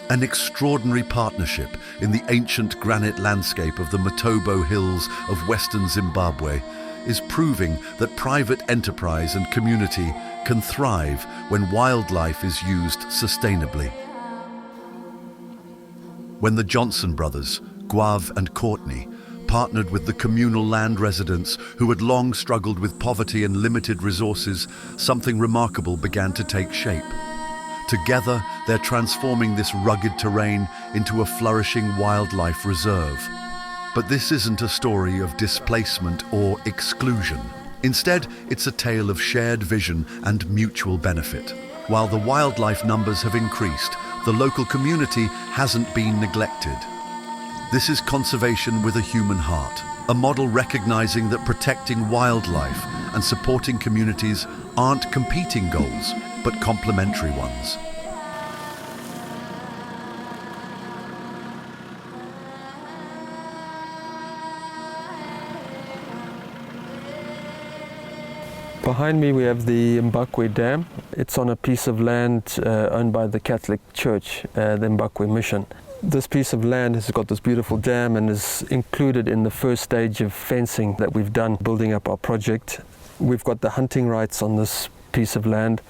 An extraordinary partnership in the ancient granite landscape of the Matobo hills of western Zimbabwe is proving that private enterprise and community can thrive when wildlife is used sustainably. When the Johnson brothers, Guav and Courteney, partnered with the communal land residents who had long struggled with poverty and limited resources, something remarkable began to take shape. Together, they're transforming this rugged terrain into a flourishing wildlife reserve. But this isn't a story of displacement or exclusion. Instead, it's a tale of shared vision and mutual benefit. While the wildlife numbers have increased, the local community hasn't been neglected. This is conservation with a human heart, a model recognizing that protecting wildlife and supporting communities aren't competing goals, but complementary ones. Behind me we have the Embaki Dam. It's on a piece of land owned by the Catholic Church, the Embaki Mission. This piece of land has got this beautiful dam and is included in the first stage of fencing that we've done building up our project. We've got the hunting rights on this piece of land.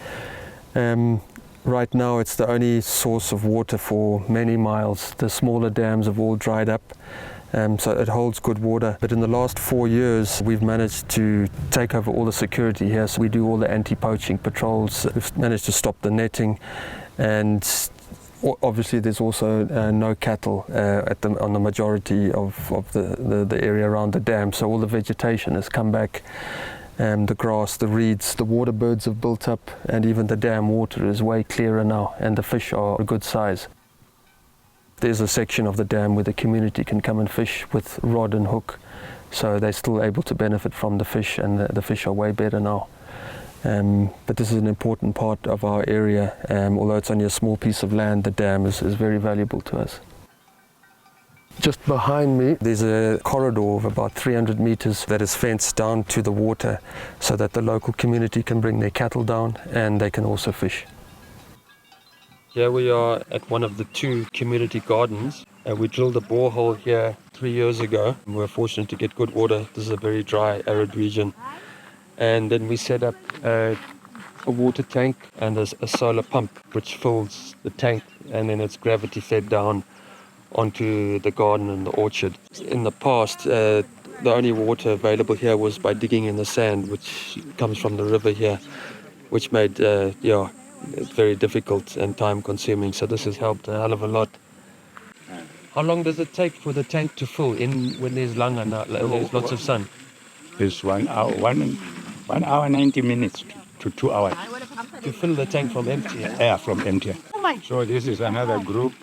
Right now it's the only source of water for many miles. The smaller dams have all dried up, so it holds good water. But in the last 4 years we've managed to take over all the security here. So we do all the anti-poaching patrols. We've managed to stop the netting, and obviously there's also no cattle on the majority of the area around the dam. So all the vegetation has come back. The grass, the reeds, the water birds have built up, and even the dam water is way clearer now, and the fish are a good size. There's a section of the dam where the community can come and fish with rod and hook, so they're still able to benefit from the fish, and the fish are way better now. But this is an important part of our area. Although it's only a small piece of land, the dam is very valuable to us. Just behind me there's a corridor of about 300 meters that is fenced down to the water so that the local community can bring their cattle down and they can also fish. Here we are at one of the 2 community gardens. We drilled a borehole here 3 years ago. We were fortunate to get good water. This is a very dry, arid region. And then we set up a water tank and a solar pump which fills the tank, and then it's gravity fed down onto the garden and the orchard. In the past, the only water available here was by digging in the sand, which comes from the river here, which made it very difficult and time consuming. So this has helped a hell of a lot. How long does it take for the tank to fill when there's langa, there's lots of sun? It's 1 hour, 1 hour 90 minutes to 2 hours. To fill the tank from empty? Yeah, from empty. So this is another group.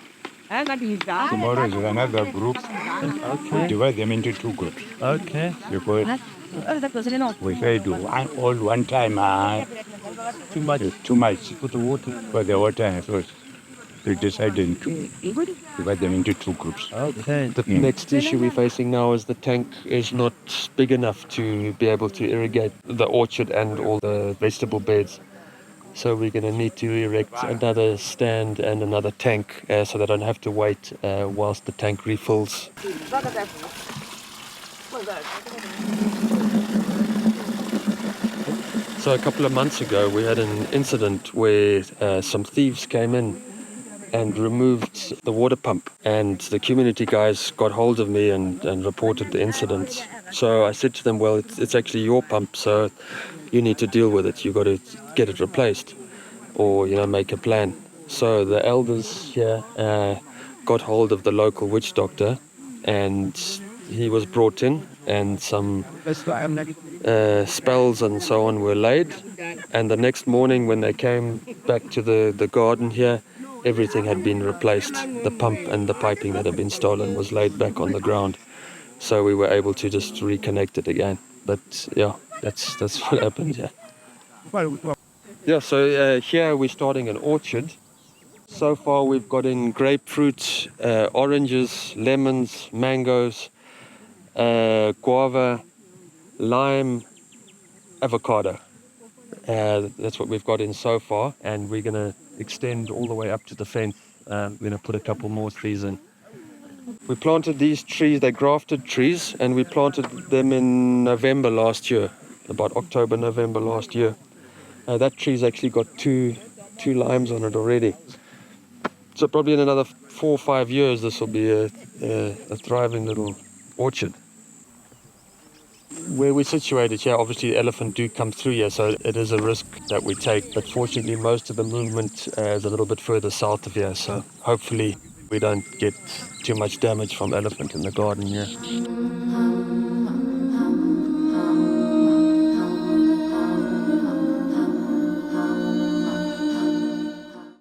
Tomorrow is another group. Okay. We divide them into 2 groups. Okay. Because we say to all one time. Too much? Too much. For the water? For the water. So we decided to divide them into 2 groups. Okay. The next issue we're facing now is the tank is not big enough to be able to irrigate the orchard and all the vegetable beds. So we're going to need to erect another stand and another tank so that I don't have to wait whilst the tank refills. So a couple of months ago we had an incident where some thieves came in and removed the water pump, and the community guys got hold of me and reported the incident. So I said to them, well, it's actually your pump, so you need to deal with it. You've got to get it replaced or make a plan. So the elders here got hold of the local witch doctor, and he was brought in, and some spells and so on were laid. And the next morning when they came back to the garden here, everything had been replaced. The pump and the piping that had been stolen was laid back on the ground. So we were able to just reconnect it again. But yeah, that's what happened, yeah. Yeah, so here we're starting an orchard. So far we've got in grapefruit, oranges, lemons, mangoes, guava, lime, avocado. That's what we've got in so far, and we're going to extend all the way up to the fence We're going to put a couple more trees in. We planted these trees, they're grafted trees, and we planted them in November last year, about October, November last year. That tree's actually got two limes on it already. So probably in another 4 or 5 years, this will be a thriving little orchard. Where we're situated here, obviously the elephant do come through here, so it is a risk that we take. But fortunately, most of the movement is a little bit further south of here, so hopefully we don't get too much damage from elephant in the garden here.